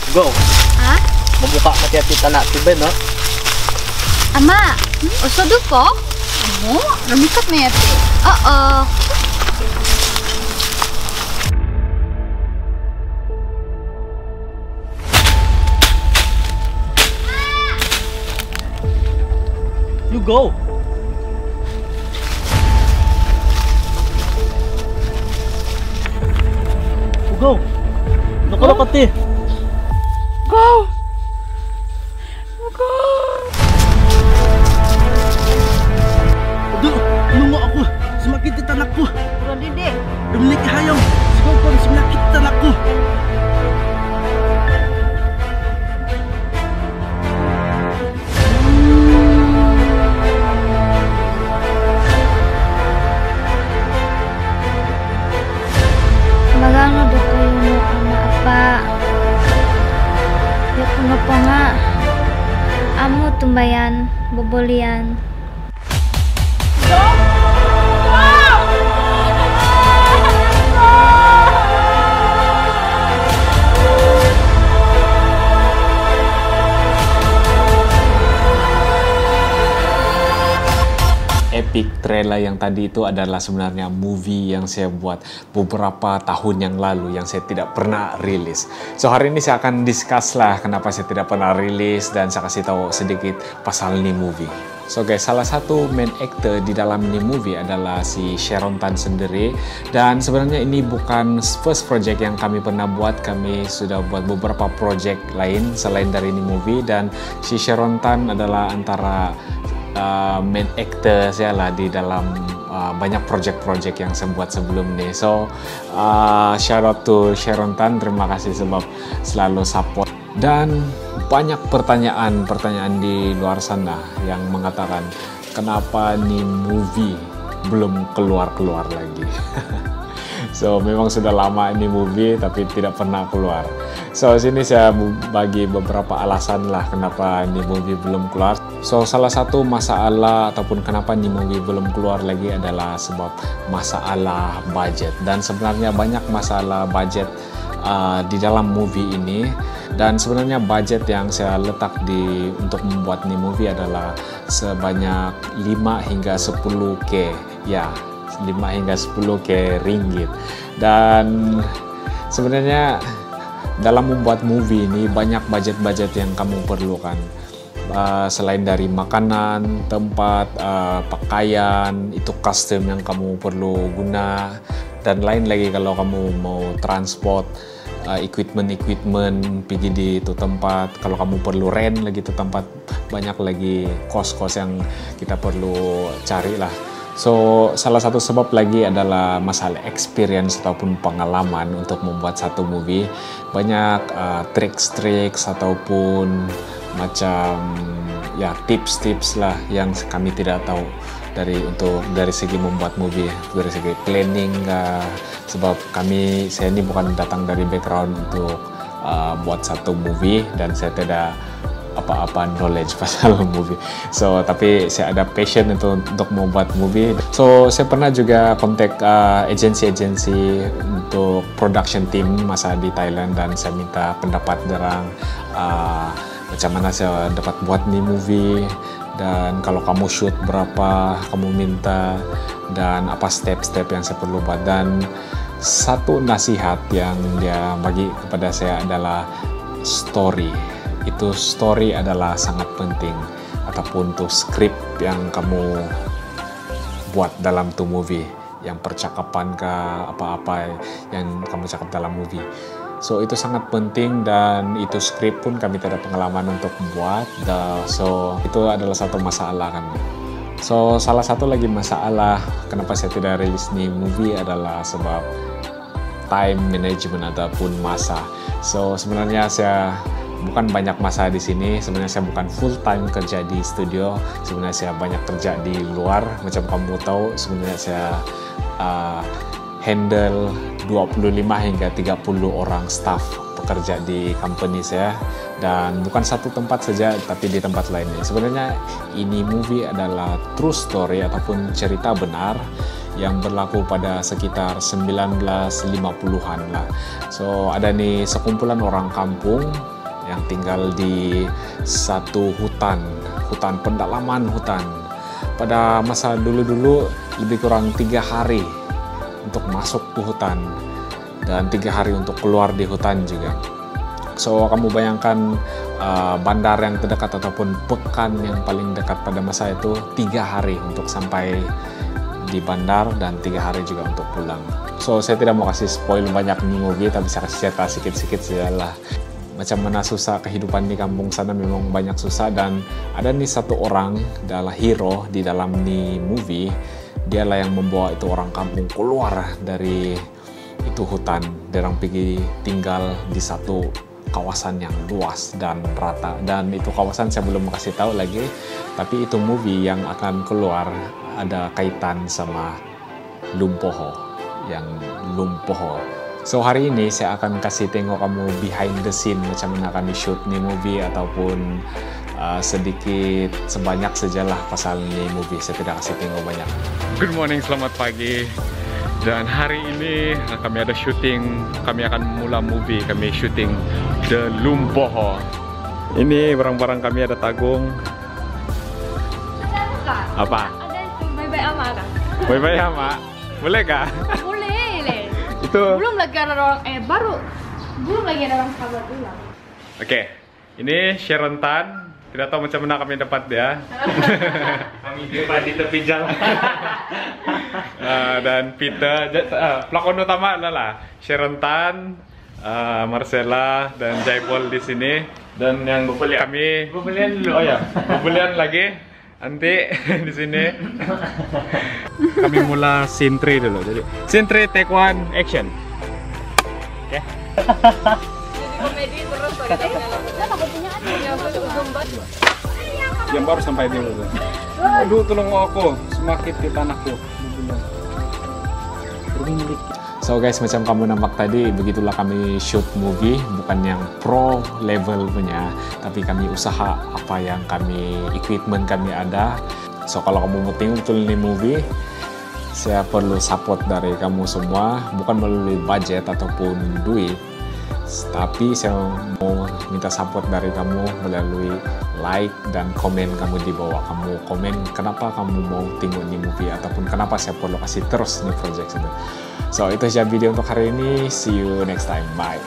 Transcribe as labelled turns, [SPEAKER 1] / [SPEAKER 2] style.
[SPEAKER 1] Go.
[SPEAKER 2] Ha?
[SPEAKER 1] Mabuka mati-hati tanak tiba no.
[SPEAKER 2] Ama, usod ko? Amo, ramikat na yate. Oo.
[SPEAKER 1] You go. You go. Naku kati.
[SPEAKER 2] Go! Go!
[SPEAKER 1] Aduh, ano nga ako? Sumakit yung tanak ko.
[SPEAKER 2] Bro, dede.
[SPEAKER 1] Dumilik hayong. Sigaw ko, sumakit tanak ko.
[SPEAKER 2] Magano do kayo mo ama apa? Ya kuno po nga. Amo tumbayan, bobolian.
[SPEAKER 3] Epic trailer yang tadi itu adalah sebenarnya movie yang saya buat beberapa tahun yang lalu yang saya tidak pernah rilis. So hari ini saya akan discuss lah kenapa saya tidak pernah rilis dan saya kasih tahu sedikit pasal ini movie. So guys, salah satu main actor di dalam ini movie adalah si Sharon Tan sendiri, dan sebenarnya ini bukan first project yang kami pernah buat. Kami sudah buat beberapa project lain selain dari ini movie, dan si Sharon Tan adalah antara main actor saya lah di dalam banyak project-project yang saya buat sebelum ini. So shout out to Sharon Tan, terima kasih sebab selalu support. Dan banyak pertanyaan di luar sana yang mengatakan kenapa nih movie belum keluar lagi. So memang sudah lama ini movie tapi tidak pernah keluar. So sini saya bagi beberapa alasan lah kenapa ini movie belum keluar. So salah satu masalah ataupun kenapa ini movie belum keluar lagi adalah sebab masalah budget. Dan sebenarnya banyak masalah budget di dalam movie ini. Dan sebenarnya budget yang saya letak untuk membuat ini movie adalah sebanyak 5 hingga 10k ya. 5 hingga 10k ringgit. Dan sebenarnya dalam membuat movie ini banyak budget-budget yang kamu perlukan. Selain dari makanan, tempat, pakaian, itu custom yang kamu perlu guna, dan lain lagi kalau kamu mau transport equipment pergi di itu tempat, kalau kamu perlu rent lagi itu tempat, banyak lagi kos-kos yang kita perlu cari lah. So salah satu sebab lagi adalah masalah experience ataupun pengalaman untuk membuat satu movie. Banyak tricks ataupun macam ya tips lah yang kami tidak tahu dari segi membuat movie, dari segi planning, sebab saya ini bukan datang dari background untuk buat satu movie, dan saya tidak apa-apa knowledge pasal movie. So tapi saya ada passion untuk membuat movie. So saya pernah juga kontak agensi untuk production team masa di Thailand, dan saya minta pendapat orang macam mana saya dapat buat nih movie, dan kalau kamu shoot berapa kamu minta, dan apa step-step yang saya perlu buat. Dan satu nasihat yang dia bagi kepada saya adalah story. Itu story adalah sangat penting, ataupun tuh skrip yang kamu buat dalam tuh movie, yang percakapan ke apa-apa yang kamu cakap dalam movie. So itu sangat penting, dan itu skrip pun kami tidak ada pengalaman untuk membuat. So itu adalah satu masalah kan. So salah satu lagi masalah kenapa saya tidak rilis nih movie adalah sebab time management ataupun masa. So sebenarnya saya bukan banyak masa di sini. Sebenarnya saya bukan full time kerja di studio. Sebenarnya saya banyak kerja di luar. Macam kamu tahu, sebenarnya saya handle 25 hingga 30 orang staff pekerja di company saya, dan bukan satu tempat saja tapi di tempat lainnya. Sebenarnya ini movie adalah true story ataupun cerita benar yang berlaku pada sekitar 1950-an lah. So ada nih sekumpulan orang kampung yang tinggal di satu hutan pendalaman hutan. Pada masa dulu-dulu lebih kurang 3 hari untuk masuk ke hutan dan 3 hari untuk keluar di hutan juga. So kamu bayangkan bandar yang terdekat ataupun pekan yang paling dekat pada masa itu 3 hari untuk sampai di bandar dan 3 hari juga untuk pulang. So saya tidak mau kasih spoil banyak nih movie, tapi saya kasih cerita sikit-sikit saja lah. Macam mana susah kehidupan di kampung sana, memang banyak susah. Dan ada nih satu orang adalah hero di dalam nih movie. Dialah yang membawa itu orang kampung keluar dari itu hutan. Dia orang pergi tinggal di satu kawasan yang luas dan rata. Dan itu kawasan saya belum kasih tahu lagi. Tapi itu movie yang akan keluar ada kaitan sama Lumpoho. Yang Lumpoho. So hari ini saya akan kasih tengok kamu behind the scene macam mana kami shoot nih movie ataupun sedikit sebanyak sajalah pasal nih movie. Saya tidak kasih tengok banyak. Good morning, selamat pagi. Dan hari ini kami ada syuting, kami akan mula movie, kami syuting The Lumpoho. Ini barang-barang kami ada tagung. Apa?
[SPEAKER 2] Ada bye-bye ama kan?
[SPEAKER 3] Bye-bye ama. Boleh kah?
[SPEAKER 2] Boleh le.
[SPEAKER 3] Itu
[SPEAKER 2] Belum lagi ada orang belum lagi ada orang kabar pulang.
[SPEAKER 3] Oke, ini Sharon Tan. Tidak tahu macam mana kami dapat dia. Kami dapat di tepi jalan. Dan Peter, pelakon utama adalah Sharon Tan, Marcella dan Jaipol di sini. Dan yang kami bebelian dulu. Oh ya, bebelian lagi. Nanti di sini. Kami mula scene 3 dulu. Jadi scene 3 take 1 action. Oke.
[SPEAKER 2] Komedi terus lagi.
[SPEAKER 3] Yang baru sampai dulu. Aduh, tolong aku, semakin di tanahku. So guys, macam kamu nampak tadi, begitulah kami shoot movie, bukan yang pro level punya, tapi kami usaha apa yang equipment kami ada. So kalau kamu mau tengok betul ini movie, saya perlu support dari kamu semua, bukan melalui budget ataupun duit, tapi saya mau minta support dari kamu melalui like dan komen kamu di bawah. Kamu komen kenapa kamu mau tengok ini movie ataupun kenapa saya perlu kasih terus nih project itu. So itu saja video untuk hari ini. See you next time. Bye.